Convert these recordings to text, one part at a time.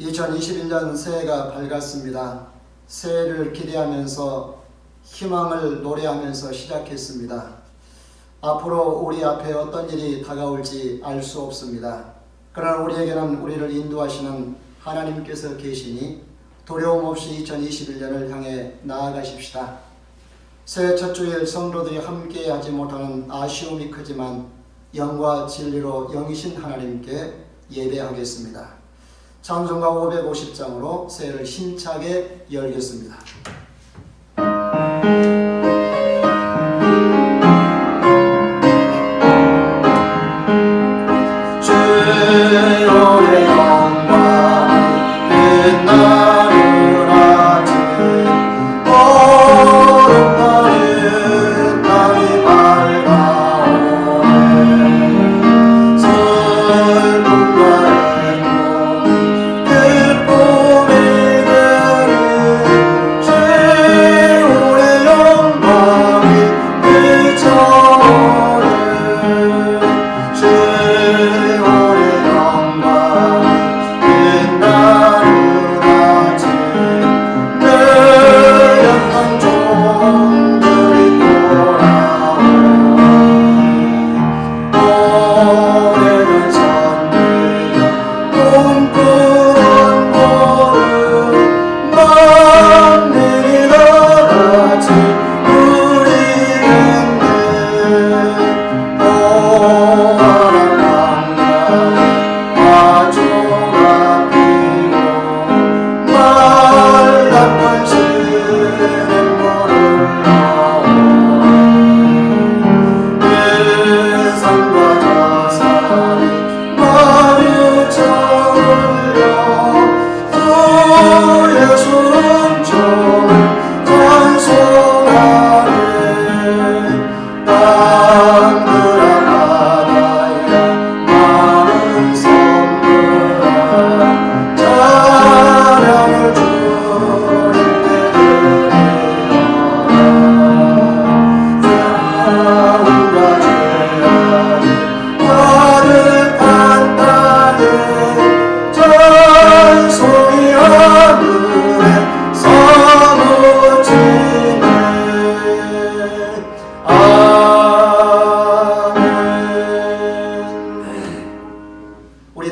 2021년 새해가 밝았습니다. 새해를 기대하면서 희망을 노래하면서 시작했습니다. 앞으로 우리 앞에 어떤 일이 다가올지 알 수 없습니다. 그러나 우리에게는 우리를 인도하시는 하나님께서 계시니 두려움 없이 2021년을 향해 나아가십시다. 새해 첫 주일 성도들이 함께 하지 못하는 아쉬움이 크지만 영과 진리로 영이신 하나님께 예배하겠습니다. 찬송가 550장으로 새해를 힘차게 열겠습니다. 주의 영광이 빛나는 아침 오른날에 땅이 밝아오네. 슬픔과 행복이 기쁨이 되는 주의 영광이 비춰오네.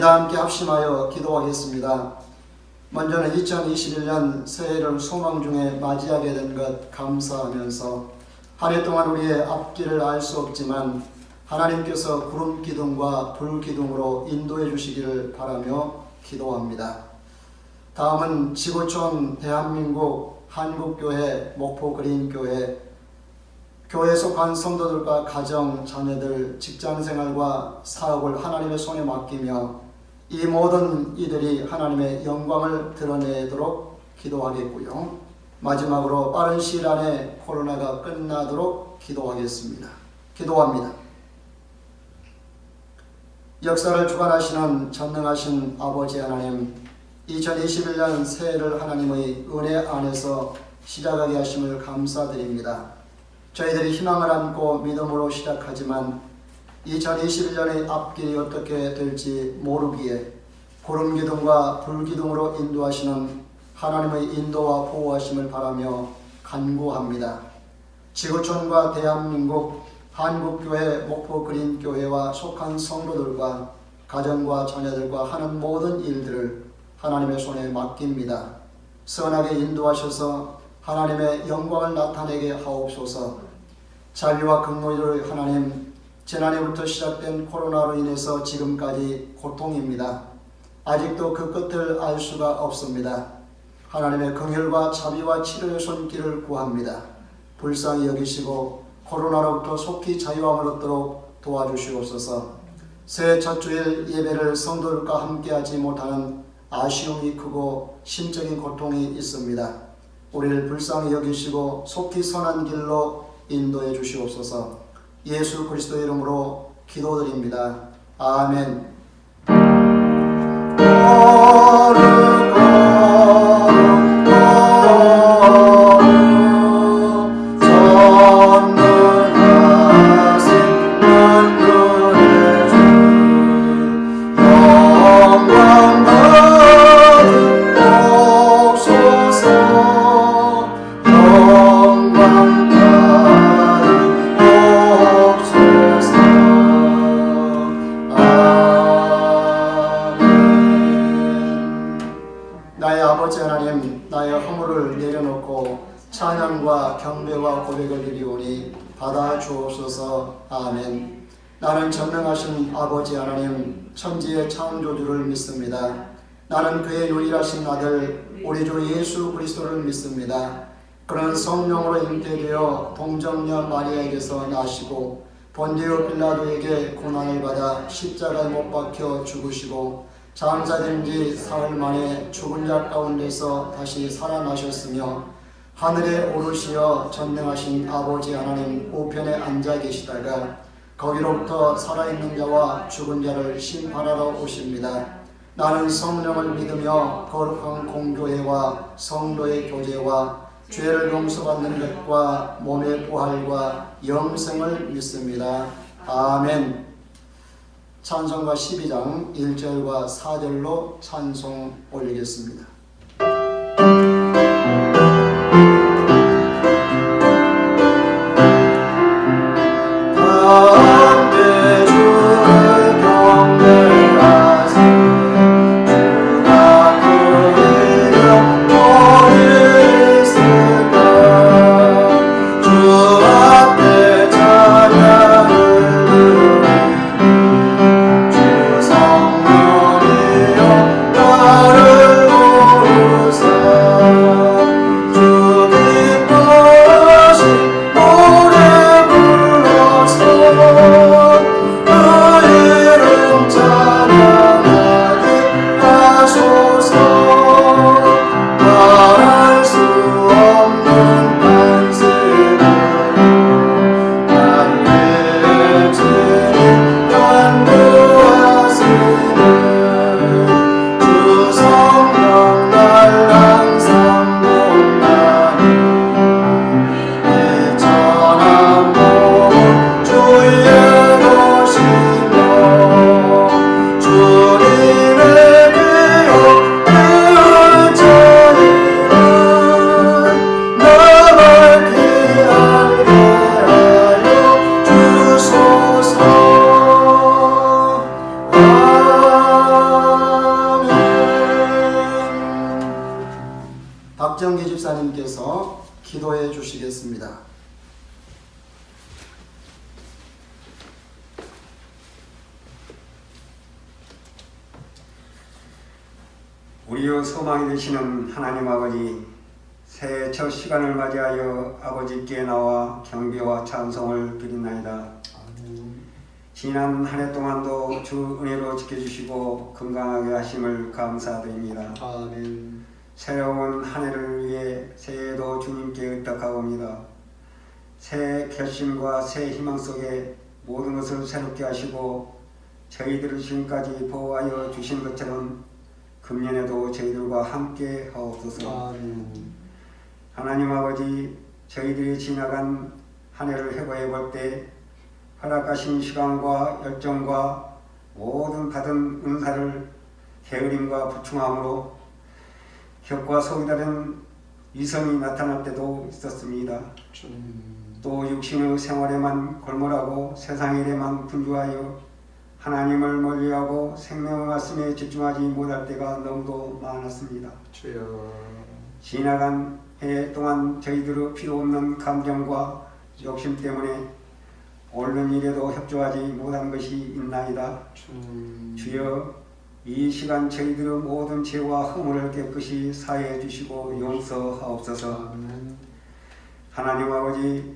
함께 합심하여 기도하겠습니다. 먼저는 2021년 새해를 소망 중에 맞이하게 된 것 감사하면서 한 해 동안 우리의 앞길을 알 수 없지만 하나님께서 구름 기둥과 불 기둥으로 인도해 주시기를 바라며 기도합니다. 다음은 지구촌 대한민국 한국교회 목포그린교회 교회에 속한 성도들과 가정, 자녀들, 직장생활과 사업을 하나님의 손에 맡기며 이 모든 이들이 하나님의 영광을 드러내도록 기도하겠고요. 마지막으로 빠른 시일 안에 코로나가 끝나도록 기도하겠습니다. 기도합니다. 역사를 주관하시는 전능하신 아버지 하나님, 2021년 새해를 하나님의 은혜 안에서 시작하게 하심을 감사드립니다. 저희들이 희망을 안고 믿음으로 시작하지만 2021년의 앞길이 어떻게 될지 모르기에 구름기둥과 불기둥으로 인도하시는 하나님의 인도와 보호하심을 바라며 간구합니다. 지구촌과 대한민국 한국교회 목포그린교회와 속한 성도들과 가정과 자녀들과 하는 모든 일들을 하나님의 손에 맡깁니다. 선하게 인도하셔서 하나님의 영광을 나타내게 하옵소서. 자비와 긍휼을 하나님, 지난해부터 시작된 코로나로 인해서 지금까지 고통입니다. 아직도 그 끝을 알 수가 없습니다. 하나님의 긍휼과 자비와 치료의 손길을 구합니다. 불쌍히 여기시고 코로나로부터 속히 자유함을 얻도록 도와주시옵소서. 새해 첫 주일 예배를 성도들과 함께하지 못하는 아쉬움이 크고 심적인 고통이 있습니다. 우리를 불쌍히 여기시고 속히 선한 길로 인도해 주시옵소서. 예수 그리스도의 이름으로 기도드립니다. 아멘. 영광 받으리 찬양과 경배와 고백을 드리오니 받아 주옵소서. 아멘. 나는 전능하신 아버지 하나님 천지의 창조주를 믿습니다. 나는 그의 유일하신 아들 우리 주 예수 그리스도를 믿습니다. 그는 성령으로 잉태되어 동정녀 마리아에게서 나시고 본디오 빌라도에게 고난을 받아 십자가에 못 박혀 죽으시고 장사된 지 사흘 만에 죽은 자 가운데서 다시 살아나셨으며 하늘에 오르시어 전능하신 아버지 하나님 우편에 앉아 계시다가 거기로부터 살아있는 자와 죽은 자를 심판하러 오십니다. 나는 성령을 믿으며 거룩한 공교회와 성도의 교제와 죄를 용서받는 것과 몸의 부활과 영생을 믿습니다. 아멘. 찬송가 12장 1절과 4절로 찬송 올리겠습니다. 박정기 집사님께서 기도해 주시겠습니다. 우리의 소망이 되시는 하나님 아버지, 새해 첫 시간을 맞이하여 아버지께 나와 경배와 찬송을 드리나이다. 지난 한 해 동안도 주 은혜로 지켜주시고 건강하게 하심을 감사드립니다. 아멘. 새로운 한 해를 위해 새해도 주님께 의탁하옵니다. 새 결심과 새 희망 속에 모든 것을 새롭게 하시고 저희들을 지금까지 보호하여 주신 것처럼 금년에도 저희들과 함께 하옵소서. 아멘. 하나님 아버지, 저희들이 지나간 한 해를 회고해 볼 때 허락하신 시간과 열정과 모든 받은 은사를 게으름과 부충함으로 격과 속이 다른 이성이 나타날 때도 있었습니다. 또 육신의 생활에만 골몰하고 세상 일에만 분주하여 하나님을 멀리하고 생명의 말씀에 집중하지 못할 때가 너무도 많았습니다. 주여. 지나간 해 동안 저희들의 필요 없는 감정과 욕심 때문에 옳은 일에도 협조하지 못한 것이 있나이다. 주여, 이 시간 저희들의 모든 죄와 허물을 깨끗이 사해 주시고 용서하옵소서. 하나님 아버지,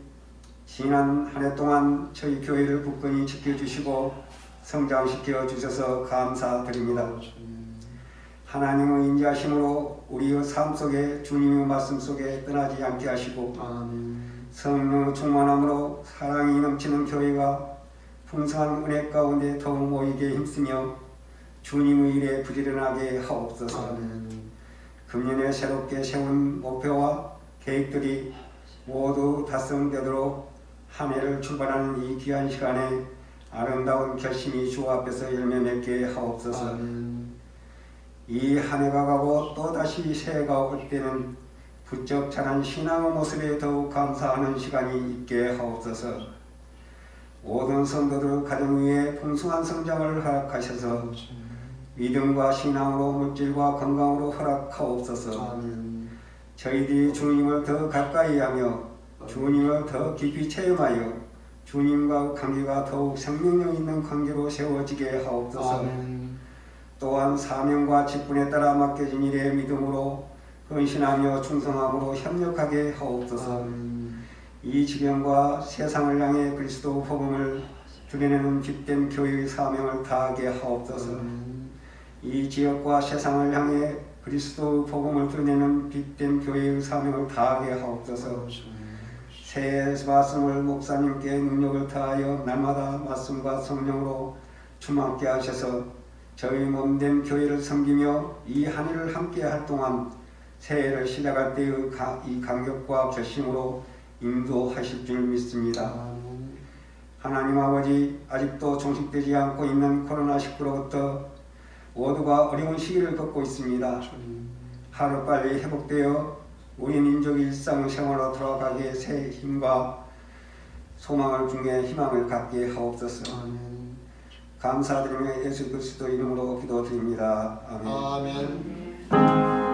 지난 한 해 동안 저희 교회를 굳건히 지켜주시고 성장시켜 주셔서 감사드립니다. 하나님의 인자하심으로 우리의 삶 속에 주님의 말씀 속에 떠나지 않게 하시고 성령의 충만함으로 사랑이 넘치는 교회가 풍성한 은혜 가운데 더욱 모이게 힘쓰며 주님의 일에 부지런하게 하옵소서. 금년에 새롭게 세운 목표와 계획들이 모두 달성되도록 한 해를 출발하는 이 귀한 시간에 아름다운 결심이 주 앞에서 열매 맺게 하옵소서. 이 한 해가 가고 또다시 새해가 올 때는 부쩍 자란 신앙의 모습에 더욱 감사하는 시간이 있게 하옵소서. 모든 성도들 가정 위에 풍성한 성장을 허락하셔서 믿음과 신앙으로 물질과 건강으로 허락하옵소서. 저희들이 주님을 더 가까이 하며 주님을 더 깊이 체험하여 주님과 관계가 더욱 생명력 있는 관계로 세워지게 하옵소서. 아멘. 또한 사명과 직분에 따라 맡겨진 일에 믿음으로 헌신하며 충성함으로 협력하게 하옵소서. 아멘. 이 지경과 세상을 향해 그리스도 복음을 드러내는 빛된 교회의 사명을 다하게 하옵소서. 이 지역과 세상을 향해 그리스도 복음을 드러내는 빛된 교회의 사명을 다하게 하옵소서. 새 말씀을 목사님께 능력을 다하여 날마다 말씀과 성령으로 충만케 하셔서 저희 몸된 교회를 섬기며 이 한 해를 함께 할 동안 새해를 시작할 때의 이 감격과 결심으로 인도하실 줄 믿습니다. 하나님 아버지, 아직도 종식되지 않고 있는 코로나19로부터 모두가 어려운 시기를 겪고 있습니다. 하루빨리 회복되어 우리 민족의 일상생활로 돌아가게 새 힘과 소망을 중에 희망을 갖게 하옵소서. 감사드리며 예수 그리스도 이름으로 기도드립니다. 아멘. 아멘.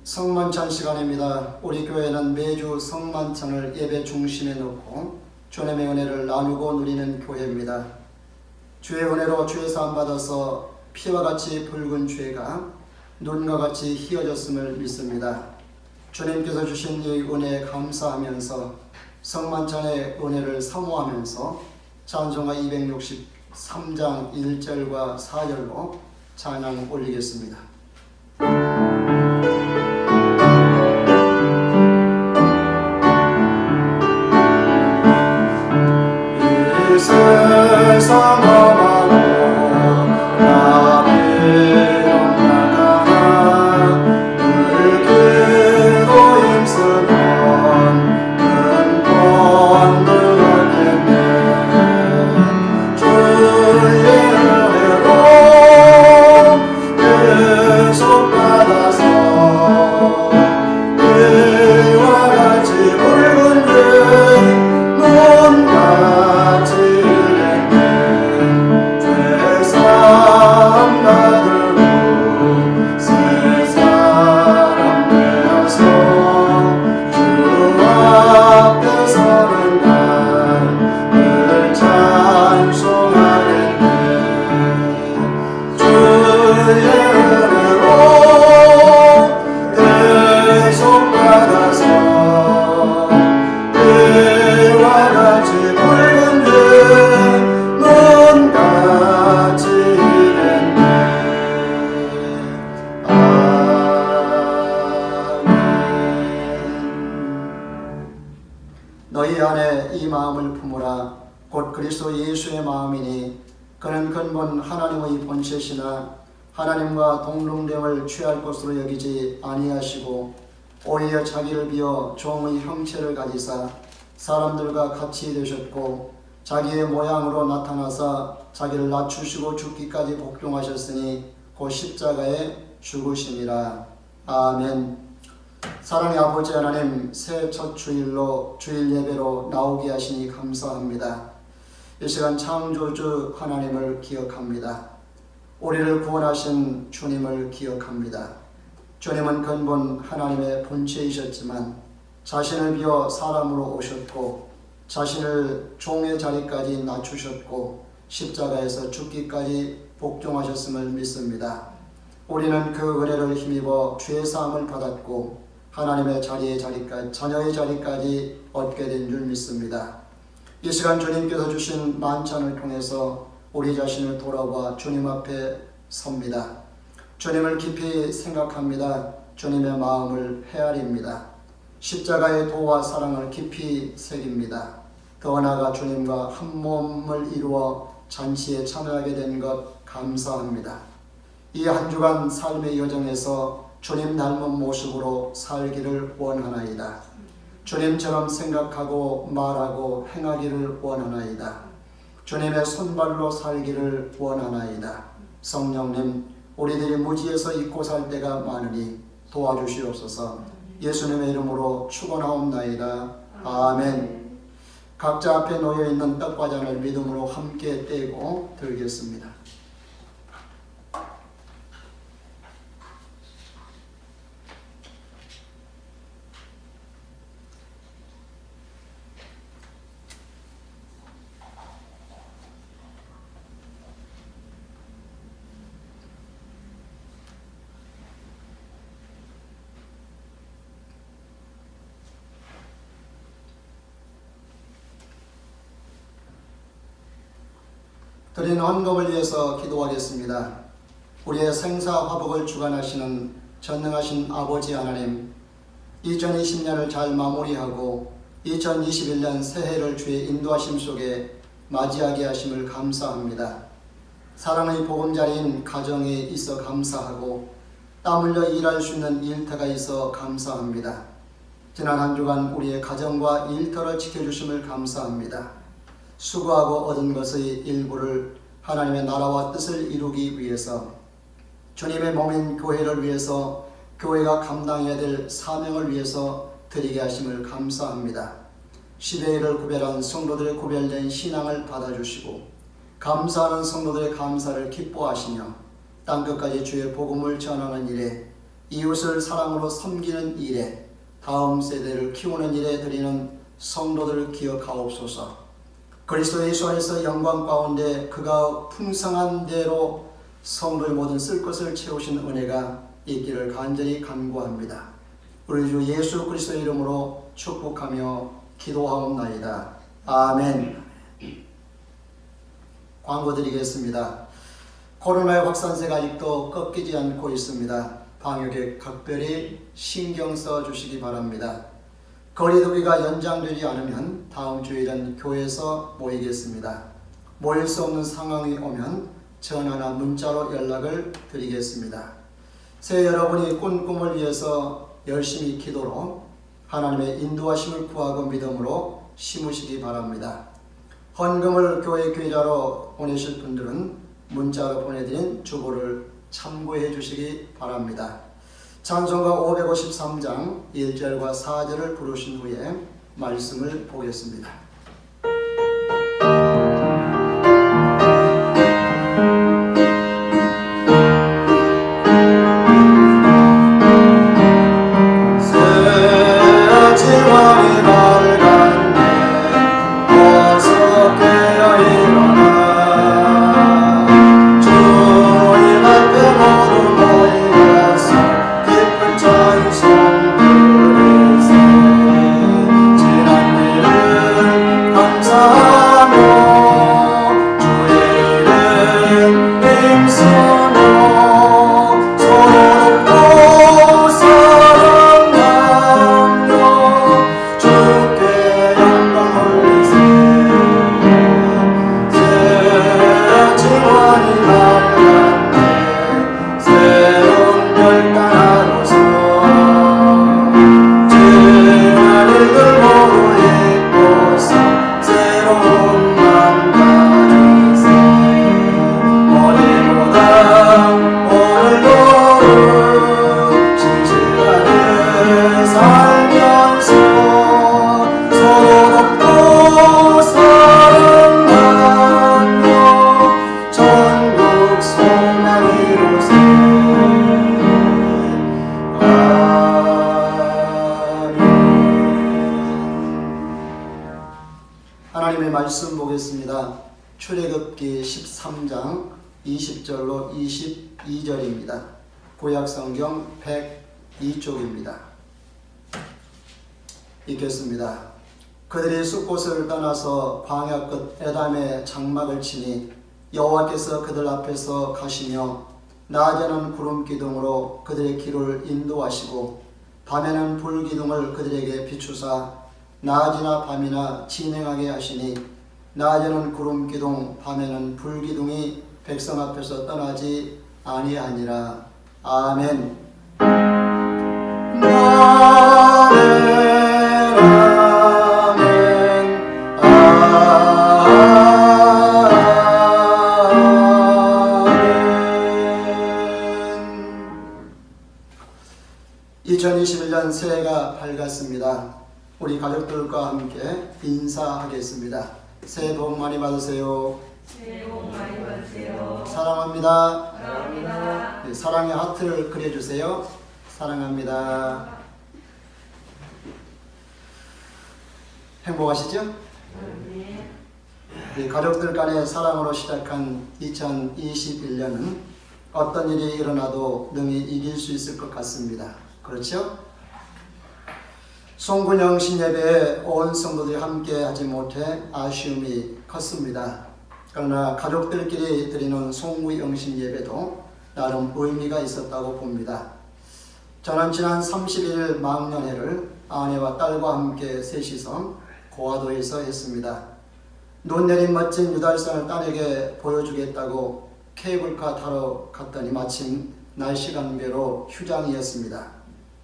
성만찬 시간입니다. 우리 교회는 매주 성만찬을 예배 중심에 놓고 주님의 은혜를 나누고 누리는 교회입니다. 주의 은혜로 주의 사함 받아서 피와 같이 붉은 죄가 눈과 같이 희어졌음을 믿습니다. 주님께서 주신 이 은혜에 감사하면서 성만찬의 은혜를 사모하면서 찬송가 263장 1절과 4절로 찬양 올리겠습니다. 세상 험하고 나비로 나가나 늘 기도 힘쓰면 큰 권능 얻겠네. 주의 은혜로 계속 받아서 이와 같이 붉은 빛 눈같이 너희 안에 이 마음을 품으라. 곧 그리스도 예수의 마음이니 그는 근본 하나님의 본체시나 하나님과 동등됨을 취할 것으로 여기지 아니하시고 오히려 자기를 비어 종의 형체를 가지사 사람들과 같이 되셨고 자기의 모양으로 나타나사 자기를 낮추시고 죽기까지 복종하셨으니 곧 십자가에 죽으심이라. 아멘. 사랑의 아버지 하나님, 새해 첫 주일로 주일 예배로 나오게 하시니 감사합니다. 이 시간 창조주 하나님을 기억합니다. 우리를 구원하신 주님을 기억합니다. 주님은 근본 하나님의 본체이셨지만 자신을 비어 사람으로 오셨고 자신을 종의 자리까지 낮추셨고 십자가에서 죽기까지 복종하셨음을 믿습니다. 우리는 그 은혜를 힘입어 죄 사함을 받았고 하나님의 자리까지, 자녀의 자리까지 얻게 된 줄 믿습니다. 이 시간 주님께서 주신 만찬을 통해서 우리 자신을 돌아봐 주님 앞에 섭니다. 주님을 깊이 생각합니다. 주님의 마음을 헤아립니다. 십자가의 도와 사랑을 깊이 새깁니다. 더 나아가 주님과 한 몸을 이루어 잔치에 참여하게 된 것 감사합니다. 이 한 주간 삶의 여정에서 주님 닮은 모습으로 살기를 원하나이다. 주님처럼 생각하고 말하고 행하기를 원하나이다. 주님의 손발로 살기를 원하나이다. 성령님, 우리들이 무지에서 잊고 살 때가 많으니 도와주시옵소서. 예수님의 이름으로 축원하옵나이다. 아멘. 각자 앞에 놓여있는 떡과 잔을 믿음으로 함께 떼고 들겠습니다. 드린 헌금을 위해서 기도하겠습니다. 우리의 생사화복을 주관하시는 전능하신 아버지 하나님, 2020년을 잘 마무리하고 2021년 새해를 주의 인도하심 속에 맞이하게 하심을 감사합니다. 사랑의 보금자리인 가정에 있어 감사하고 땀 흘려 일할 수 있는 일터가 있어 감사합니다. 지난 한 주간 우리의 가정과 일터를 지켜주심을 감사합니다. 수고하고 얻은 것의 일부를 하나님의 나라와 뜻을 이루기 위해서, 주님의 몸인 교회를 위해서, 교회가 감당해야 될 사명을 위해서 드리게 하심을 감사합니다. 10의 1을 구별한 성도들의 구별된 신앙을 받아주시고 감사하는 성도들의 감사를 기뻐하시며 땅끝까지 주의 복음을 전하는 일에, 이웃을 사랑으로 섬기는 일에, 다음 세대를 키우는 일에 드리는 성도들을 기억하옵소서. 그리스도 예수 안에서 영광 가운데 그가 풍성한 대로 성도의 모든 쓸 것을 채우신 은혜가 있기를 간절히 간구합니다. 우리 주 예수 그리스도의 이름으로 축복하며 기도하옵나이다. 아멘. 광고 드리겠습니다. 코로나의 확산세가 아직도 꺾이지 않고 있습니다. 방역에 각별히 신경 써 주시기 바랍니다. 거리두기가 연장되지 않으면 다음 주일은 교회에서 모이겠습니다. 모일 수 없는 상황이 오면 전화나 문자로 연락을 드리겠습니다. 새해 여러분이 꾼 꿈을 위해서 열심히 기도로 하나님의 인도하심을 구하고 믿음으로 심으시기 바랍니다. 헌금을 교회 계좌로 보내실 분들은 문자로 보내드린 주보를 참고해 주시기 바랍니다. 찬송가 553장 1절과 4절을 부르신 후에 말씀을 보겠습니다. 하나님의 말씀 보겠습니다. 출애굽기 13장 20절로 22절입니다. 구약성경 102쪽입니다. 읽겠습니다. 그들이 숫곳을 떠나서 광야 끝 에담에 장막을 치니 여호와께서 그들 앞에서 가시며 낮에는 구름 기둥으로 그들의 길을 인도하시고 밤에는 불 기둥을 그들에게 비추사 낮이나 밤이나 진행하게 하시니 낮에는 구름 기둥 밤에는 불 기둥이 백성 앞에서 떠나지 아니하니라. 아멘. 2021년 새해가 밝았습니다. 우리 가족들과 함께 인사하겠습니다. 새해 복 많이 받으세요. 새해 복 많이 받으세요. 사랑합니다. 사랑합니다. 네, 사랑의 하트를 그려주세요. 사랑합니다. 행복하시죠? 네. 우리 가족들 간의 사랑으로 시작한 2021년은 어떤 일이 일어나도 능히 이길 수 있을 것 같습니다. 그렇죠? 송군영신 예배에 온 성도들이 함께 하지 못해 아쉬움이 컸습니다. 그러나 가족들끼리 드리는 송구영신 예배도 나름 의미가 있었다고 봅니다. 저는 지난 31일 망년회를 아내와 딸과 함께 셋이서 고화도에서 했습니다. 눈 내린 멋진 유달산을 딸에게 보여주겠다고 케이블카 타러 갔더니 마침 날씨가 안개로 휴장이었습니다.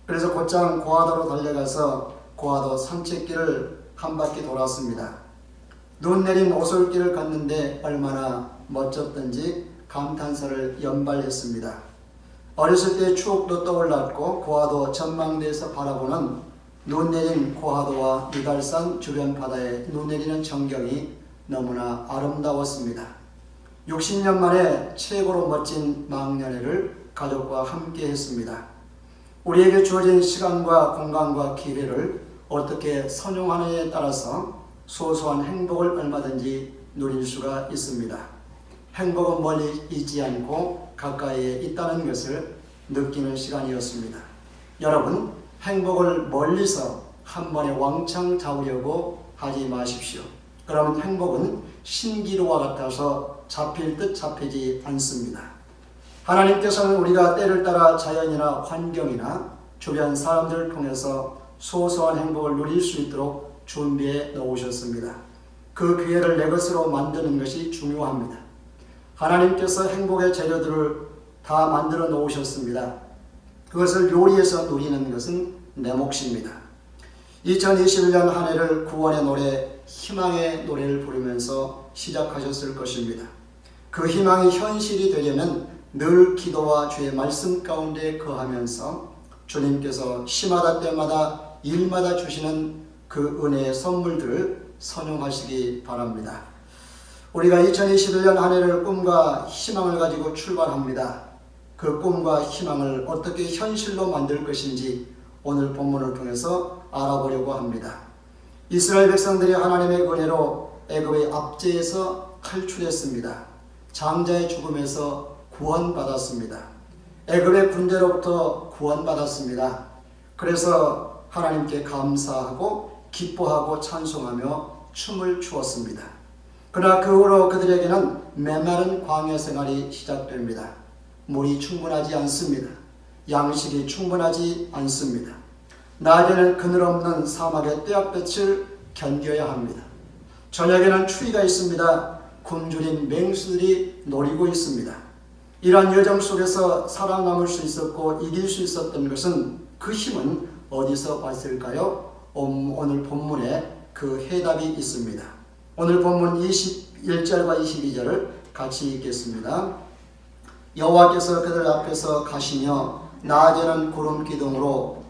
그래서 곧장 고화도로 달려가서 고화도 산책길을 한 바퀴 돌았습니다. 눈 내린 오솔길을 갔는데 얼마나 멋졌던지 감탄사를 연발했습니다. 어렸을 때 추억도 떠올랐고 고화도 전망대에서 바라보는 눈 내린 고화도와 유달산 주변 바다에 눈 내리는 전경이 너무나 아름다웠습니다. 60년 만에 최고로 멋진 망년회를 가족과 함께 했습니다. 우리에게 주어진 시간과 공간과 기회를 어떻게 선용하느냐에 따라서 소소한 행복을 얼마든지 누릴 수가 있습니다. 행복은 멀리 있지 않고 가까이에 있다는 것을 느끼는 시간이었습니다. 여러분, 행복을 멀리서 한 번에 왕창 잡으려고 하지 마십시오. 그러면 행복은 신기루와 같아서 잡힐 듯 잡히지 않습니다. 하나님께서는 우리가 때를 따라 자연이나 환경이나 주변 사람들을 통해서 소소한 행복을 누릴 수 있도록 준비해 놓으셨습니다. 그 기회를 내 것으로 만드는 것이 중요합니다. 하나님께서 행복의 재료들을 다 만들어 놓으셨습니다. 그것을 요리해서 누리는 것은 내 몫입니다. 2021년 한 해를 구원의 노래, 희망의 노래를 부르면서 시작하셨을 것입니다. 그 희망이 현실이 되려면 늘 기도와 주의 말씀 가운데 거하면서 주님께서 시마다 때마다 일마다 주시는 그 은혜의 선물들을 선용하시기 바랍니다. 우리가 2021년 한 해를 꿈과 희망을 가지고 출발합니다. 그 꿈과 희망을 어떻게 현실로 만들 것인지 오늘 본문을 통해서 알아보려고 합니다. 이스라엘 백성들이 하나님의 은혜로 애굽의 압제에서 탈출했습니다. 장자의 죽음에서 구원받았습니다. 애굽의 군대로부터 구원받았습니다. 그래서 하나님께 감사하고 기뻐하고 찬송하며 춤을 추었습니다. 그러나 그 후로 그들에게는 메마른 광야 생활이 시작됩니다. 물이 충분하지 않습니다. 양식이 충분하지 않습니다. 낮에는 그늘 없는 사막의 떼약볕을 견뎌야 합니다. 저녁에는 추위가 있습니다. 굶주린 맹수들이 노리고 있습니다. 이러한 여정 속에서 살아남을 수 있었고 이길 수 있었던 것은 그 힘은 어디서 왔을까요? 오늘 본문에 그 해답이 있습니다. 오늘 본문 21절과 22절을 같이 읽겠습니다. 여호와께서 그들 앞에서 가시며 낮에는 구름 기둥으로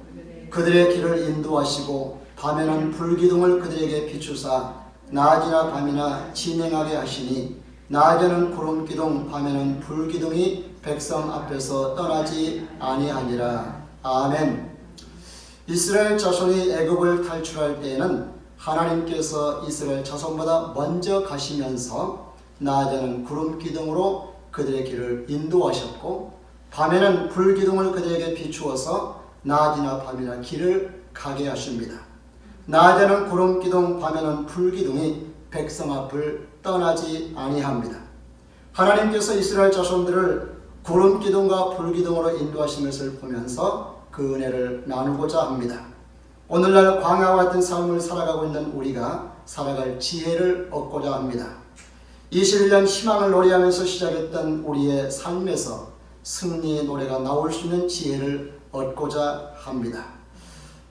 그들의 길을 인도하시고 밤에는 불기둥을 그들에게 비추사 낮이나 밤이나 진행하게 하시니 낮에는 구름기둥 밤에는 불기둥이 백성 앞에서 떠나지 아니하니라. 아멘. 이스라엘 자손이 애굽을 탈출할 때에는 하나님께서 이스라엘 자손보다 먼저 가시면서 낮에는 구름기둥으로 그들의 길을 인도하셨고 밤에는 불기둥을 그들에게 비추어서 낮이나 밤이나 길을 가게 하십니다. 낮에는 구름기둥 밤에는 불기둥이 백성 앞을 떠나지 아니합니다. 하나님께서 이스라엘 자손들을 구름기둥과 불기둥으로 인도하신 것을 보면서 그 은혜를 나누고자 합니다. 오늘날 광야와 같은 삶을 살아가고 있는 우리가 살아갈 지혜를 얻고자 합니다. 21년 희망을 노래하면서 시작했던 우리의 삶에서 승리의 노래가 나올 수 있는 지혜를 얻고자 합니다.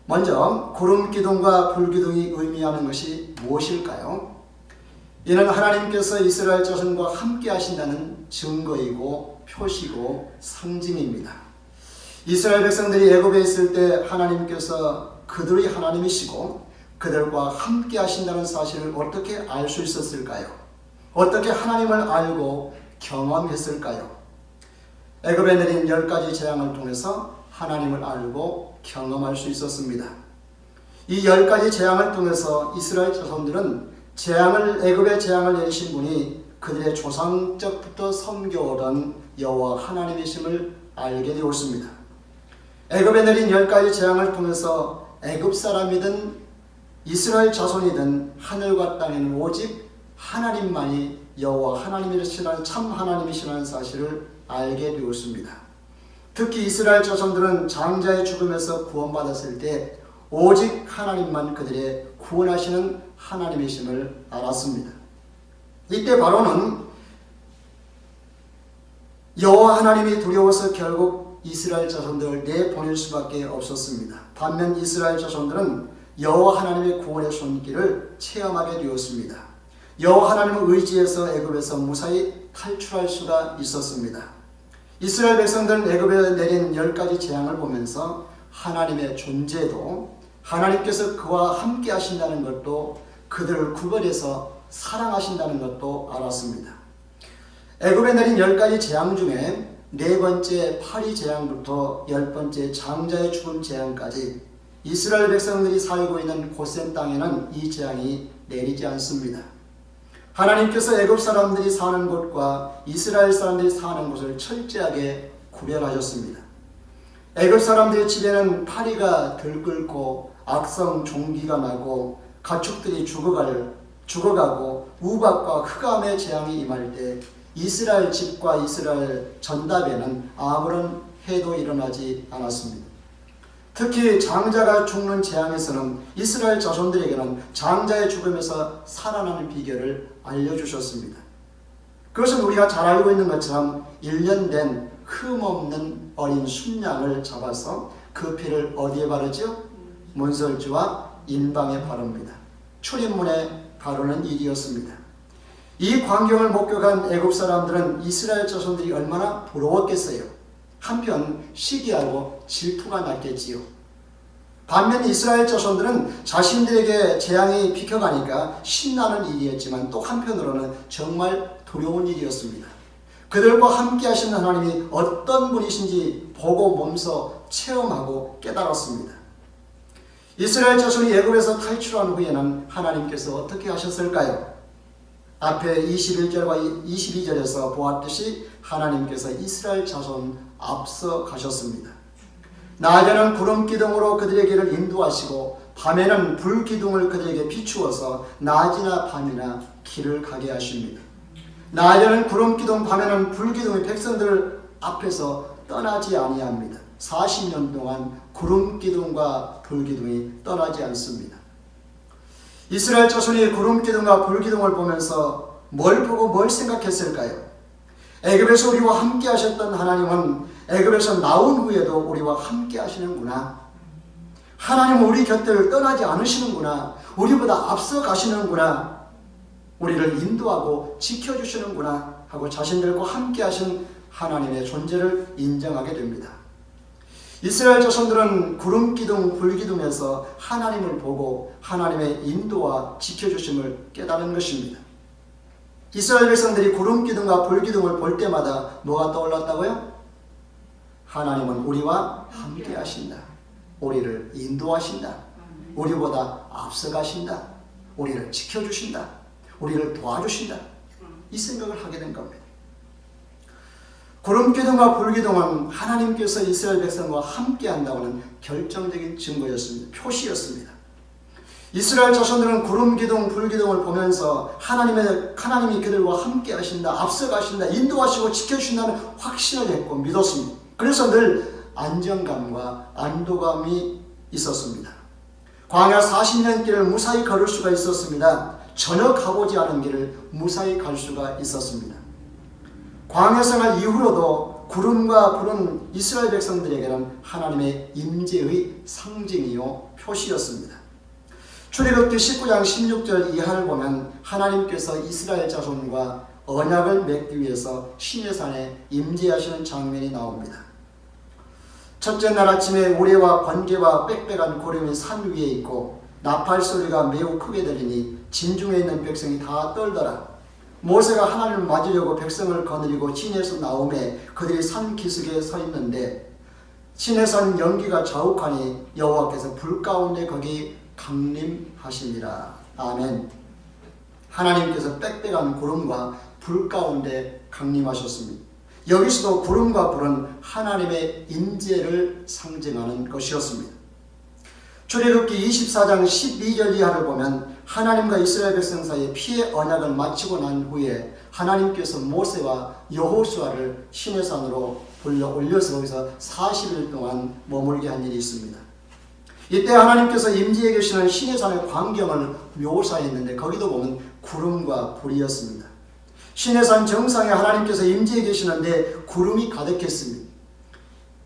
먼저 구름 기둥과 불 기둥이 의미하는 것이 무엇일까요? 이는 하나님께서 이스라엘 자손과 함께 하신다는 증거이고 표시고 상징입니다. 이스라엘 백성들이 애굽에 있을 때 하나님께서 그들의 하나님이시고 그들과 함께 하신다는 사실을 어떻게 알 수 있었을까요? 어떻게 하나님을 알고 경험했을까요? 애굽에 내린 10가지 재앙을 통해서 하나님을 알고 경험할 수 있었습니다. 이 10가지 재앙을 통해서 이스라엘 자손들은 애굽의 재앙을 내리신 분이 그들의 조상적부터 섬겨오던 여호와 하나님이심을 알게 되었습니다. 애굽에 내린 10가지 재앙을 통해서 애굽 사람이든 이스라엘 자손이든 하늘과 땅에는 오직 하나님만이 여호와 하나님이시라는 참 하나님이시라는 사실을 알게 되었습니다. 특히 이스라엘 자손들은 장자의 죽음에서 구원받았을 때 오직 하나님만 그들의 구원하시는 하나님이심을 알았습니다. 이때 바로는 여호와 하나님이 두려워서 결국 이스라엘 자손들을 내보낼 수밖에 없었습니다. 반면 이스라엘 자손들은 여호와 하나님의 구원의 손길을 체험하게 되었습니다. 여호와 하나님을 의지해서 애굽에서 무사히 탈출할 수가 있었습니다. 이스라엘 백성들은 애굽에 내린 10가지 재앙을 보면서 하나님의 존재도 하나님께서 그와 함께 하신다는 것도 그들을 구별해서 사랑하신다는 것도 알았습니다. 애굽에 내린 10가지 재앙 중에 4번째 파리 재앙부터 10번째 장자의 죽음 재앙까지 이스라엘 백성들이 살고 있는 고센 땅에는 이 재앙이 내리지 않습니다. 하나님께서 애굽 사람들이 사는 곳과 이스라엘 사람들이 사는 곳을 철저하게 구별하셨습니다. 애굽 사람들의 집에는 파리가 들끓고 악성 종기가 나고 가축들이 죽어가고 우박과 흑암의 재앙이 임할 때 이스라엘 집과 이스라엘 전답에는 아무런 해도 일어나지 않았습니다. 특히 장자가 죽는 재앙에서는 이스라엘 자손들에게는 장자의 죽음에서 살아나는 비결을 알려주셨습니다. 그것은 우리가 잘 알고 있는 것처럼 1년 된 흠없는 어린 순양을 잡아서 그 피를 어디에 바르죠? 문설주와 인방에 바릅니다. 출입문에 바르는 일이었습니다. 이 광경을 목격한 애굽 사람들은 이스라엘 자손들이 얼마나 부러웠겠어요. 한편 시기하고 질투가 났겠지요. 반면 이스라엘 자손들은 자신들에게 재앙이 비켜가니까 신나는 일이었지만 또 한편으로는 정말 두려운 일이었습니다. 그들과 함께 하시는 하나님이 어떤 분이신지 보고 몸소 체험하고 깨달았습니다. 이스라엘 자손이 애굽에서 탈출한 후에는 하나님께서 어떻게 하셨을까요? 앞에 21절과 22절에서 보았듯이 하나님께서 이스라엘 자손 앞서 가셨습니다. 낮에는 구름 기둥으로 그들의 길을 인도하시고 밤에는 불 기둥을 그들에게 비추어서 낮이나 밤이나 길을 가게 하십니다. 낮에는 구름 기둥, 밤에는 불 기둥이 백성들 앞에서 떠나지 아니합니다. 40년 동안 구름 기둥과 불 기둥이 떠나지 않습니다. 이스라엘 자손이 구름 기둥과 불 기둥을 보면서 뭘 보고 뭘 생각했을까요? 애굽에서 우리와 함께 하셨던 하나님은 애굽에서 나온 후에도 우리와 함께 하시는구나. 하나님은 우리 곁을 떠나지 않으시는구나. 우리보다 앞서 가시는구나. 우리를 인도하고 지켜주시는구나 하고 자신들과 함께 하신 하나님의 존재를 인정하게 됩니다. 이스라엘 자손들은 구름 기둥, 불 기둥에서 하나님을 보고 하나님의 인도와 지켜주심을 깨달은 것입니다. 이스라엘 백성들이 구름 기둥과 불 기둥을 볼 때마다 뭐가 떠올랐다고요? 하나님은 우리와 함께 하신다. 우리를 인도하신다. 우리보다 앞서가신다. 우리를 지켜주신다. 우리를 도와주신다. 이 생각을 하게 된 겁니다. 구름 기둥과 불 기둥은 하나님께서 이스라엘 백성과 함께 한다고는 결정적인 증거였습니다. 표시였습니다. 이스라엘 자손들은 구름 기둥, 불 기둥을 보면서 하나님이 그들과 함께 하신다, 앞서 가신다, 인도하시고 지켜주신다는 확신을 했고 믿었습니다. 그래서 늘 안정감과 안도감이 있었습니다. 광야 40년 길을 무사히 걸을 수가 있었습니다. 전혀 가보지 않은 길을 무사히 갈 수가 있었습니다. 광야 생활 이후로도 구름과 불은 이스라엘 백성들에게는 하나님의 임재의 상징이요 표시였습니다. 출애굽기 19장 16절 이하를 보면 하나님께서 이스라엘 자손과 언약을 맺기 위해서 시내산에 임재하시는 장면이 나옵니다. 첫째 날 아침에 우레와 번개와 빽빽한 구름이 산 위에 있고 나팔 소리가 매우 크게 들리니 진중에 있는 백성이 다 떨더라. 모세가 하나님을 맞으려고 백성을 거느리고 진에서 나오매 그들이 산 기슭에 서 있는데 진에선 연기가 자욱하니 여호와께서 불 가운데 거기 강림하시니라. 아멘. 하나님께서 빽빽한 구름과 불 가운데 강림하셨습니다. 여기서도 구름과 불은 하나님의 임재를 상징하는 것이었습니다. 출애굽기 24장 12절 이하를 보면 하나님과 이스라엘 백성 사이에 피의 언약을 마치고 난 후에 하나님께서 모세와 여호수아를 시내산으로 불러 올려서 거기서 40일 동안 머물게 한 일이 있습니다. 이때 하나님께서 임재해 계시는 시내산의 광경을 묘사했는데 거기도 보면 구름과 불이었습니다. 시내산 정상에 하나님께서 임재해 계시는데 구름이 가득했습니다.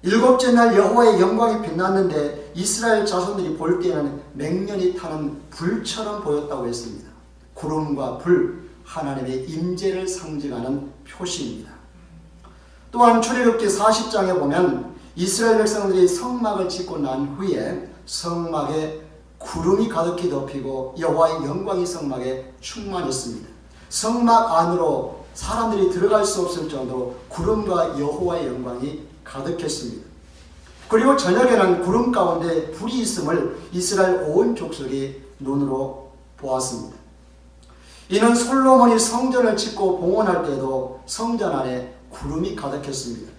일곱째 날 여호와의 영광이 빛났는데 이스라엘 자손들이 볼 때에는 맹년이 타는 불처럼 보였다고 했습니다. 구름과 불, 하나님의 임재를 상징하는 표시입니다. 또한 출애굽기 40장에 보면 이스라엘 백성들이 성막을 짓고 난 후에 성막에 구름이 가득히 덮이고 여호와의 영광이 성막에 충만했습니다. 성막 안으로 사람들이 들어갈 수 없을 정도로 구름과 여호와의 영광이 가득했습니다. 그리고 저녁에는 구름 가운데 불이 있음을 이스라엘 온 족속이 눈으로 보았습니다. 이는 솔로몬이 성전을 짓고 봉헌할 때도 성전 안에 구름이 가득했습니다.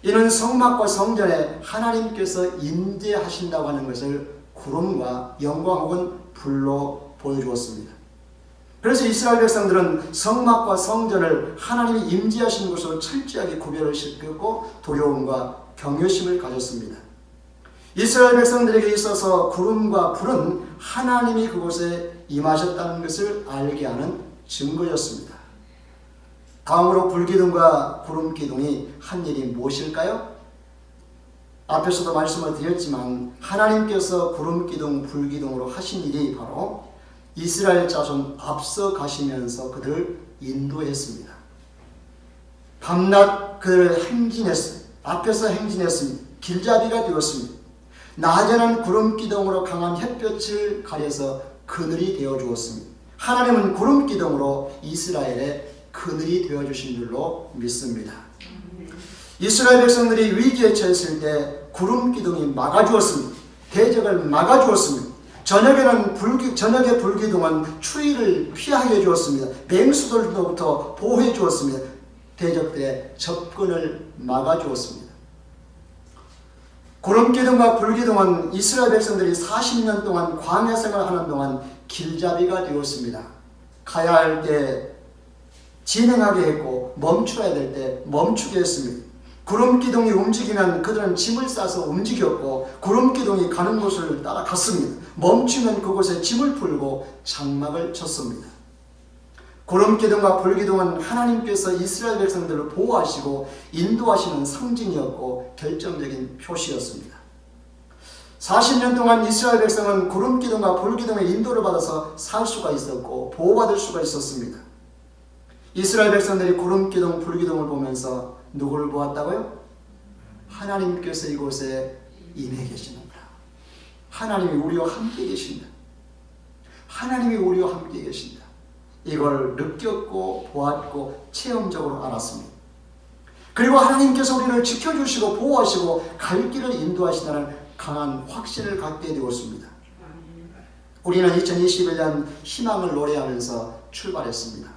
이는 성막과 성전에 하나님께서 임재하신다고 하는 것을 구름과 영광 혹은 불로 보여주었습니다. 그래서 이스라엘 백성들은 성막과 성전을 하나님이 임재하신 곳으로 철저하게 구별을 시켰고 두려움과 경외심을 가졌습니다. 이스라엘 백성들에게 있어서 구름과 불은 하나님이 그곳에 임하셨다는 것을 알게 하는 증거였습니다. 다음으로 불기둥과 구름기둥이 한 일이 무엇일까요? 앞에서도 말씀을 드렸지만 하나님께서 구름기둥, 불기둥으로 하신 일이 바로 이스라엘 자손 앞서 가시면서 그들을 인도했습니다. 밤낮 그들을 행진했습니다. 앞에서 행진했습니다. 길잡이가 되었습니다. 낮에는 구름기둥으로 강한 햇볕을 가려서 그늘이 되어주었습니다. 하나님은 구름기둥으로 이스라엘의 그늘이 되어주신 줄로 믿습니다. 이스라엘 백성들이 위기에 처했을 때 구름기둥이 막아주었습니다. 대적을 막아주었습니다. 저녁의 불기둥은 추위를 피하게 해주었습니다. 맹수들로부터 보호해 주었습니다. 대적들의 접근을 막아주었습니다. 구름기둥과 불기둥은 이스라엘 백성들이 40년 동안 광야 생활하는 동안 길잡이가 되었습니다. 가야 할 때 진행하게 했고 멈춰야 될 때 멈추게 했습니다. 구름기둥이 움직이면 그들은 짐을 싸서 움직였고 구름기둥이 가는 곳을 따라갔습니다. 멈추면 그곳에 짐을 풀고 장막을 쳤습니다. 구름기둥과 불기둥은 하나님께서 이스라엘 백성들을 보호하시고 인도하시는 상징이었고 결정적인 표시였습니다. 40년 동안 이스라엘 백성은 구름기둥과 불기둥의 인도를 받아서 살 수가 있었고 보호받을 수가 있었습니다. 이스라엘 백성들이 구름기둥, 불기둥을 보면서 누구를 보았다고요? 하나님께서 이곳에 임해 계시는구나. 하나님이 우리와 함께 계신다. 하나님이 우리와 함께 계신다. 이걸 느꼈고 보았고 체험적으로 알았습니다. 그리고 하나님께서 우리를 지켜주시고 보호하시고 갈 길을 인도하신다는 강한 확신을 갖게 되었습니다. 우리는 2021년 희망을 노래하면서 출발했습니다.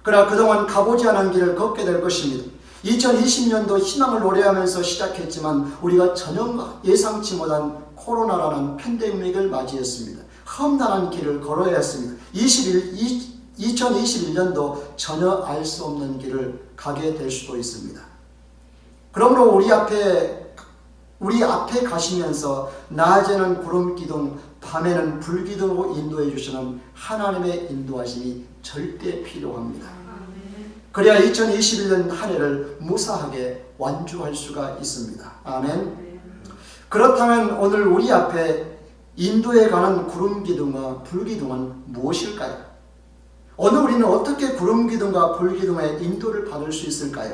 그러나 그동안 가보지 않은 길을 걷게 될 것입니다. 2020년도 희망을 노래하면서 시작했지만 우리가 전혀 예상치 못한 코로나라는 팬데믹을 맞이했습니다. 험난한 길을 걸어야 했습니다. 2021년도 전혀 알 수 없는 길을 가게 될 수도 있습니다. 그러므로 우리 앞에 가시면서 낮에는 구름기둥, 밤에는 불기둥으로 인도해 주시는 하나님의 인도하심이 절대 필요합니다. 그래야 2021년 한 해를 무사하게 완주할 수가 있습니다. 아멘. 그렇다면 오늘 우리 앞에 인도에 가는 구름기둥과 불기둥은 무엇일까요? 오늘 우리는 어떻게 구름기둥과 불기둥의 인도를 받을 수 있을까요?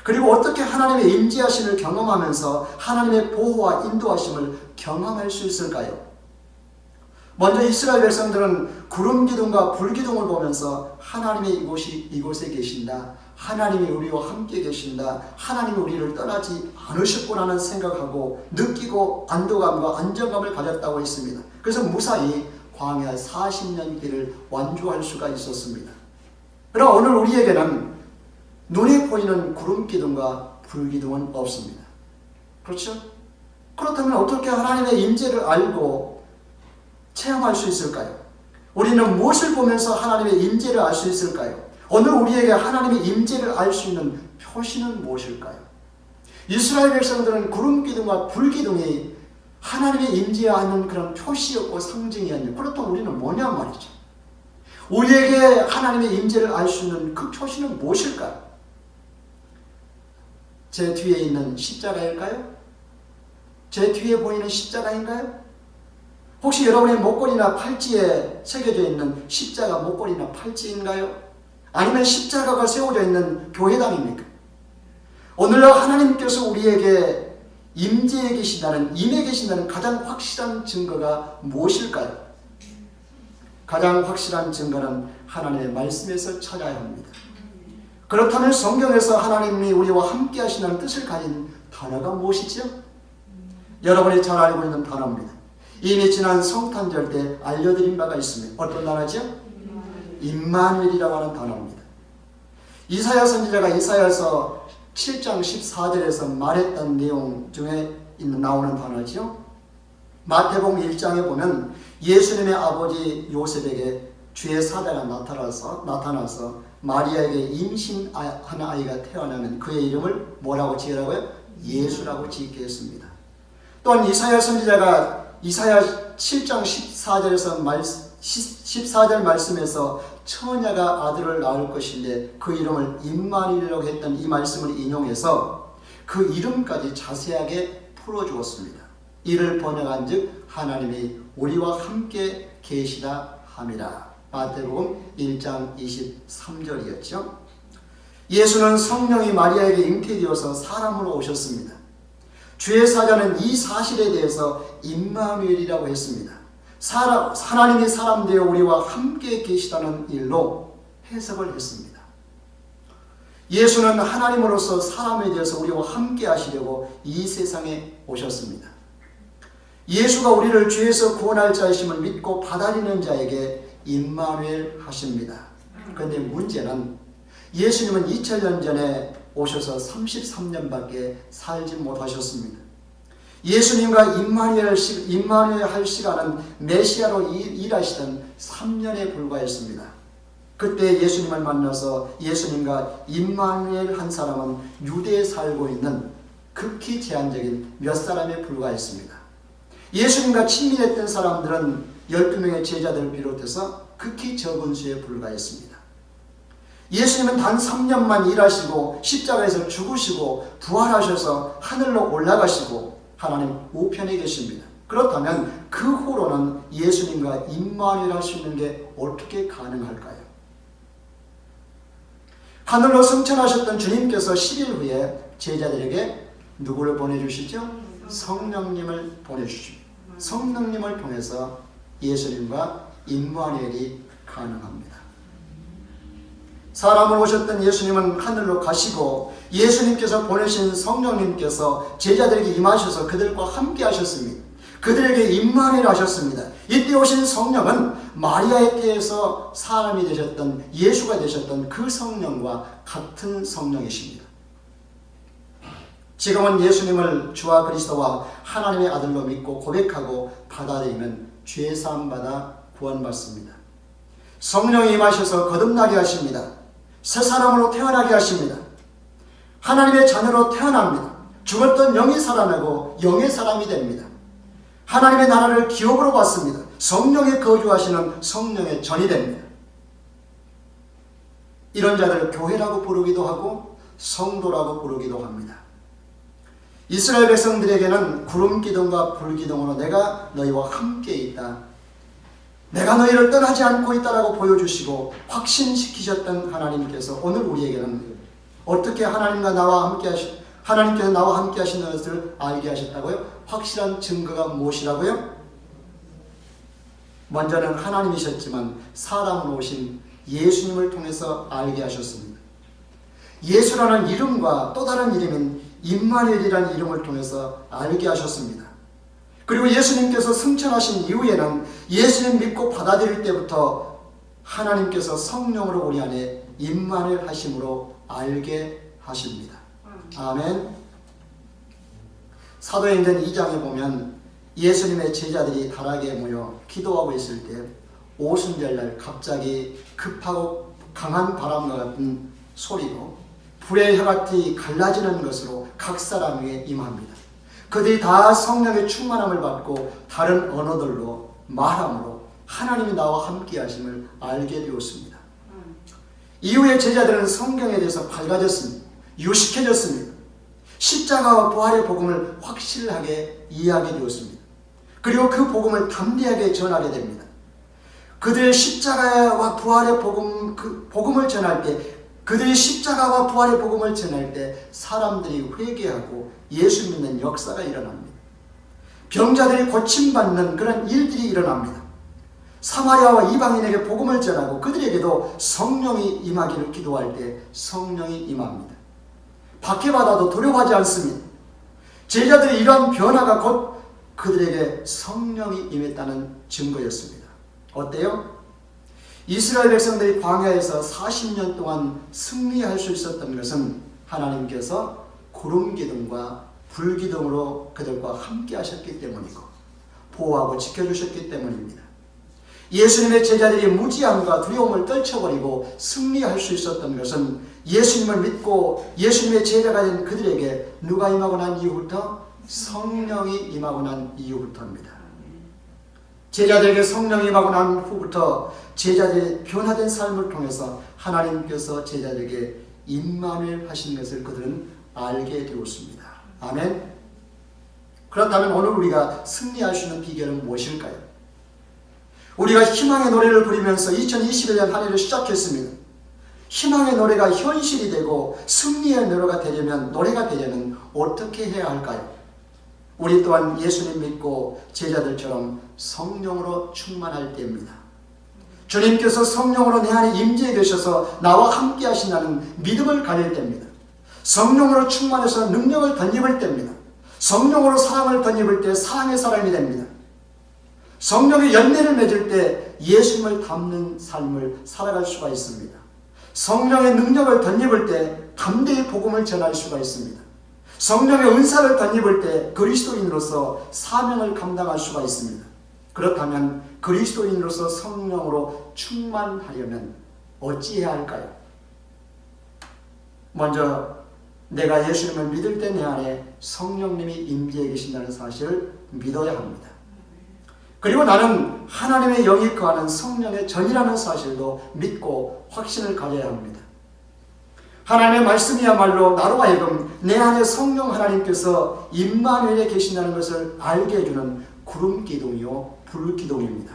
그리고 어떻게 하나님의 임재하심을 경험하면서 하나님의 보호와 인도하심을 경험할 수 있을까요? 먼저 이스라엘 백성들은 구름기둥과 불기둥을 보면서 하나님이 이곳에 계신다. 하나님이 우리와 함께 계신다. 하나님이 우리를 떠나지 않으셨구나는 생각하고 느끼고 안도감과 안정감을 가졌다고 했습니다. 그래서 무사히 광야 40년 길을 완주할 수가 있었습니다. 그러나 오늘 우리에게는 눈에 보이는 구름기둥과 불기둥은 없습니다. 그렇죠? 그렇다면 어떻게 하나님의 임재를 알고 체험할 수 있을까요? 우리는 무엇을 보면서 하나님의 임재를 알 수 있을까요? 오늘 우리에게 하나님의 임재를 알 수 있는 표시는 무엇일까요? 이스라엘 백성들은 구름기둥과 불기둥이 하나님의 임재하는 그런 표시였고 상징이었는데, 그렇다면 우리는 뭐냐 말이죠. 우리에게 하나님의 임재를 알 수 있는 그 표시는 무엇일까요? 제 뒤에 있는 십자가일까요? 제 뒤에 보이는 십자가인가요? 혹시 여러분의 목걸이나 팔찌에 새겨져 있는 십자가 목걸이나 팔찌인가요? 아니면 십자가가 세워져 있는 교회당입니까? 오늘날 하나님께서 우리에게 임재해 계신다는, 임해 계신다는 가장 확실한 증거가 무엇일까요? 가장 확실한 증거는 하나님의 말씀에서 찾아야 합니다. 그렇다면 성경에서 하나님이 우리와 함께 하신다는 뜻을 가진 단어가 무엇이죠? 여러분이 잘 알고 있는 단어입니다. 이미 지난 성탄절 때 알려드린 바가 있습니다. 어떤 단어죠? 임마누엘이라고 하는 단어입니다. 이사야 선지자가 이사야서 7장 14절에서 말했던 내용 중에 나오는 단어죠. 마태복음 1장에 보면 예수님의 아버지 요셉에게 주의 사자가 나타나서 마리아에게 임신하는 아이가 태어나면 그의 이름을 뭐라고 지으라고요? 예수라고 짓게 했습니다. 또한 이사야 선지자가 이사야 7장 14절 말씀에서 처녀가 아들을 낳을 것인데 그 이름을 임마누엘이라고 했던 이 말씀을 인용해서 그 이름까지 자세하게 풀어주었습니다. 이를 번역한 즉 하나님이 우리와 함께 계시다 함이라. 마태복음 1장 23절이었죠. 예수는 성령이 마리아에게 잉태되어서 사람으로 오셨습니다. 주의 사자는 이 사실에 대해서 임마누엘이라고 했습니다. 하나님이 사람 되어 우리와 함께 계시다는 일로 해석을 했습니다. 예수는 하나님으로서 사람에 대해서 우리와 함께 하시려고 이 세상에 오셨습니다. 예수가 우리를 죄에서 구원할 자이심을 믿고 받아들이는 자에게 임마누엘 하십니다. 그런데 문제는 예수님은 2000년 전에 오셔서 33년밖에 살지 못하셨습니다. 예수님과 임마누엘 할 시간은 메시아로 일하시던 3년에 불과했습니다. 그때 예수님을 만나서 예수님과 임마누엘 한 사람은 유대에 살고 있는 극히 제한적인 몇 사람에 불과했습니다. 예수님과 친밀했던 사람들은 12명의 제자들을 비롯해서 극히 적은 수에 불과했습니다. 예수님은 단 3년만 일하시고 십자가에서 죽으시고 부활하셔서 하늘로 올라가시고 하나님 우편에 계십니다. 그렇다면 그 후로는 예수님과 임마누엘 할 수 있는 게 어떻게 가능할까요? 하늘로 승천하셨던 주님께서 10일 후에 제자들에게 누구를 보내주시죠? 성령님을 보내주십니다. 성령님을 통해서 예수님과 임마누엘이 가능합니다. 사람으로 오셨던 예수님은 하늘로 가시고 예수님께서 보내신 성령님께서 제자들에게 임하셔서 그들과 함께 하셨습니다. 그들에게 임마누엘 하셨습니다. 이때 오신 성령은 마리아의 태에서 사람이 되셨던 예수가 되셨던 그 성령과 같은 성령이십니다. 지금은 예수님을 주와 그리스도와 하나님의 아들로 믿고 고백하고 받아들이면 죄사함 받아 구원받습니다. 성령이 임하셔서 거듭나게 하십니다. 새 사람으로 태어나게 하십니다. 하나님의 자녀로 태어납니다. 죽었던 영이 살아나고 영의 사람이 됩니다. 하나님의 나라를 기업으로 받습니다. 성령이 거주하시는 성령의 전이 됩니다. 이런 자들을 교회라고 부르기도 하고 성도라고 부르기도 합니다. 이스라엘 백성들에게는 구름 기둥과 불 기둥으로 내가 너희와 함께 있다, 내가 너희를 떠나지 않고 있다라고 보여주시고 확신시키셨던 하나님께서 오늘 우리에게는 어떻게 하나님께서 나와 함께 하시는 것을 알게 하셨다고요? 확실한 증거가 무엇이라고요? 먼저는 하나님이셨지만 사람으로 오신 예수님을 통해서 알게 하셨습니다. 예수라는 이름과 또 다른 이름인 임마누엘이라는 이름을 통해서 알게 하셨습니다. 그리고 예수님께서 승천하신 이후에는 예수님 믿고 받아들일 때부터 하나님께서 성령으로 우리 안에 임마누엘 하심으로 알게 하십니다. 아멘. 사도행전 2장에 보면 예수님의 제자들이 다락에 모여 기도하고 있을 때 오순절날 갑자기 급하고 강한 바람과 같은 소리로 불의 혀같이 갈라지는 것으로 각 사람 위에 임합니다. 그들이 다 성령의 충만함을 받고 다른 언어들로 말함으로 하나님이 나와 함께 하심을 알게 되었습니다. 이후에 제자들은 성경에 대해서 밝아졌습니다. 유식해졌습니다. 십자가와 부활의 복음을 확실하게 이해하게 되었습니다. 그리고 그 복음을 담대하게 전하게 됩니다. 그들의 십자가와 부활의 복음을 전할 때, 그들의 십자가와 부활의 복음을 전할 때 사람들이 회개하고 예수 믿는 역사가 일어납니다. 병자들이 고침받는 그런 일들이 일어납니다. 사마리아와 이방인에게 복음을 전하고 그들에게도 성령이 임하기를 기도할 때 성령이 임합니다. 박해받아도 두려워하지 않습니다. 제자들의 이러한 변화가 곧 그들에게 성령이 임했다는 증거였습니다. 어때요? 이스라엘 백성들이 광야에서 40년 동안 승리할 수 있었던 것은 하나님께서 구름 기둥과 불 기둥으로 그들과 함께 하셨기 때문이고 보호하고 지켜주셨기 때문입니다. 예수님의 제자들이 무지함과 두려움을 떨쳐버리고 승리할 수 있었던 것은 예수님을 믿고 예수님의 제자가 된 그들에게 누가 임하고 난 이후부터? 성령이 임하고 난 이후부터입니다. 제자들에게 성령이 임하고 난 후부터 제자들의 변화된 삶을 통해서 하나님께서 제자들에게 임마누엘 하신 것을 그들은 알게 되었습니다. 아멘. 그렇다면 오늘 우리가 승리할 수 있는 비결은 무엇일까요? 우리가 희망의 노래를 부르면서 2021년 한 해를 시작했습니다. 희망의 노래가 현실이 되고 승리의 노래가 되려면 어떻게 해야 할까요? 우리 또한 예수님 믿고 제자들처럼 성령으로 충만할 때입니다. 주님께서 성령으로 내 안에 임재해 계셔서 나와 함께 하신다는 믿음을 가질 때입니다. 성령으로 충만해서 능력을 덧입을 때입니다. 성령으로 사랑을 덧입을 때 사랑의 사람이 됩니다. 성령의 열매를 맺을 때 예수님을 닮는 삶을 살아갈 수가 있습니다. 성령의 능력을 덧입을 때 담대히 복음을 전할 수가 있습니다. 성령의 은사를 덧입을 때 그리스도인으로서 사명을 감당할 수가 있습니다. 그렇다면 그리스도인으로서 성령으로 충만하려면 어찌해야 할까요? 먼저 내가 예수님을 믿을 때 내 안에 성령님이 임재해 계신다는 사실을 믿어야 합니다. 그리고 나는 하나님의 영이 거하는 성령의 전이라는 사실도 믿고 확신을 가져야 합니다. 하나님의 말씀이야말로 나로 하여금 내 안에 성령 하나님께서 임마누엘에 계신다는 것을 알게 해주는 구름 기둥이요 불 기둥입니다.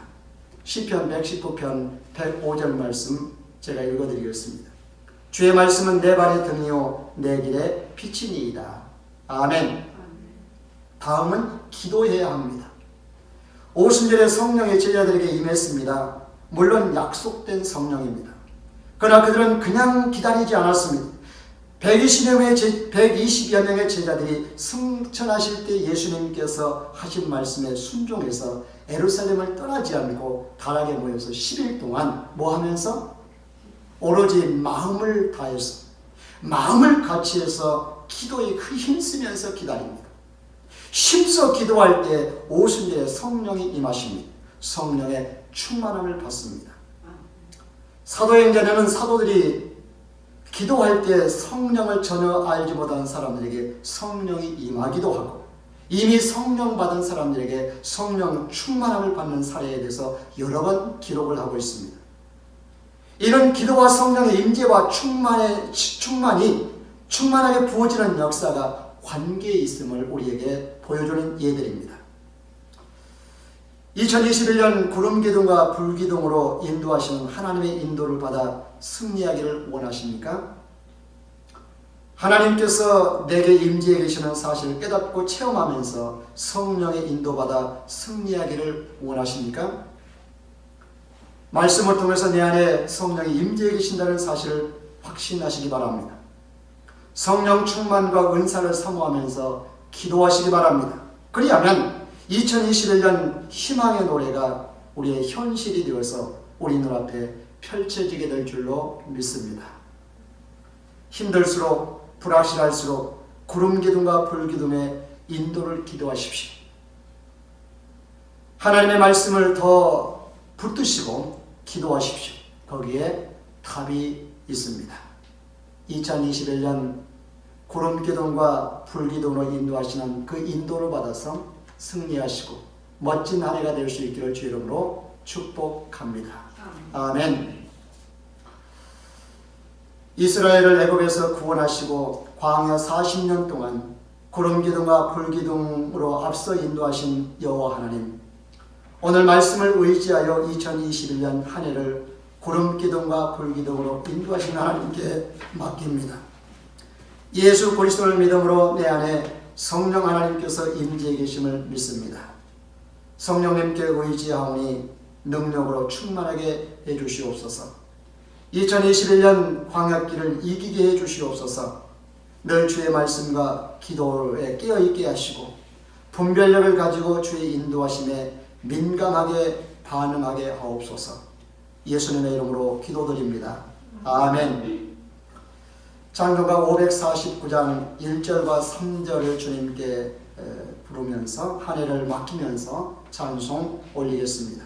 시편 119편 105절 말씀 제가 읽어드리겠습니다. 주의 말씀은 내 발의 등이요 내 길에 빛이니이다. 아멘. 다음은 기도해야 합니다. 오순절에 성령의 제자들에게 임했습니다. 물론 약속된 성령입니다. 그러나 그들은 그냥 기다리지 않았습니다. 120여 명의 제자들이 승천하실 때 예수님께서 하신 말씀에 순종해서 예루살렘을 떠나지 않고 다락에 모여서 10일 동안 뭐 하면서? 오로지 마음을 다해서 마음을 같이 해서 기도에 힘쓰면서 기다립니다. 힘써 기도할 때 오순절에 성령이 임하십니다. 성령의 충만함을 받습니다. 사도행전에는 사도들이 기도할 때 성령을 전혀 알지 못하는 사람들에게 성령이 임하기도 하고 이미 성령 받은 사람들에게 성령 충만함을 받는 사례에 대해서 여러 번 기록을 하고 있습니다. 이는 기도와 성령의 임재와 충만하게 부어지는 역사가 관계에 있음을 우리에게 보여주는 예들입니다. 2021년 구름기둥과 불기둥으로 인도하시는 하나님의 인도를 받아 승리하기를 원하십니까? 하나님께서 내게 임재해 계시는 사실을 깨닫고 체험하면서 성령의 인도받아 승리하기를 원하십니까? 말씀을 통해서 내 안에 성령이 임재해 계신다는 사실을 확신하시기 바랍니다. 성령 충만과 은사를 사모하면서 기도하시기 바랍니다. 그리하면 2021년 희망의 노래가 우리의 현실이 되어서 우리 눈앞에 펼쳐지게 될 줄로 믿습니다. 힘들수록 불확실할수록 구름기둥과 불기둥의 인도를 기도하십시오. 하나님의 말씀을 더 붙드시고 기도하십시오. 거기에 답이 있습니다. 2021년 구름기둥과 불기둥으로 인도하시는 그 인도를 받아서 승리하시고 멋진 한 해가 될 수 있기를 주 이름으로 축복합니다. 아멘. 이스라엘을 애굽에서 구원하시고 광야 40년 동안 구름기둥과 불기둥으로 앞서 인도하신 여호와 하나님, 오늘 말씀을 의지하여 2021년 한 해를 구름기둥과 불기둥으로 인도하신 하나님께 맡깁니다. 예수 그리스도를 믿음으로 내 안에 성령 하나님께서 임재해 계심을 믿습니다. 성령님께 의지하오니 능력으로 충만하게 해주시옵소서. 2021년 광야길을 이기게 해주시옵소서. 늘 주의 말씀과 기도에 깨어있게 하시고 분별력을 가지고 주의 인도하심에 민감하게 반응하게 하옵소서. 예수님의 이름으로 기도드립니다. 아멘. 창조가 549장 1절과 3절을 주님께 부르면서 한 해를 맡기면서 찬송 올리겠습니다.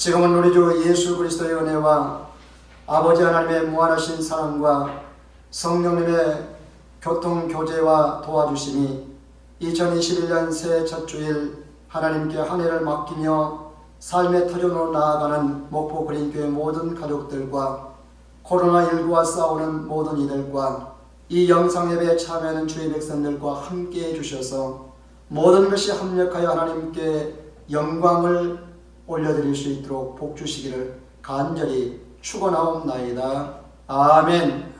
지금은 우리 주 예수 그리스도의 은혜와 아버지 하나님의 무한하신 사랑과 성령님의 교통교제와 도와주심이 2021년 새해 첫 주일 하나님께 한 해를 맡기며 삶의 터전으로 나아가는 목포 그린교회 모든 가족들과 코로나19와 싸우는 모든 이들과 이 영상예배에 참여하는 주의 백성들과 함께 해주셔서 모든 것이 합력하여 하나님께 영광을 올려드릴 수 있도록 복주시기를 간절히 축원하옵나이다. 아멘.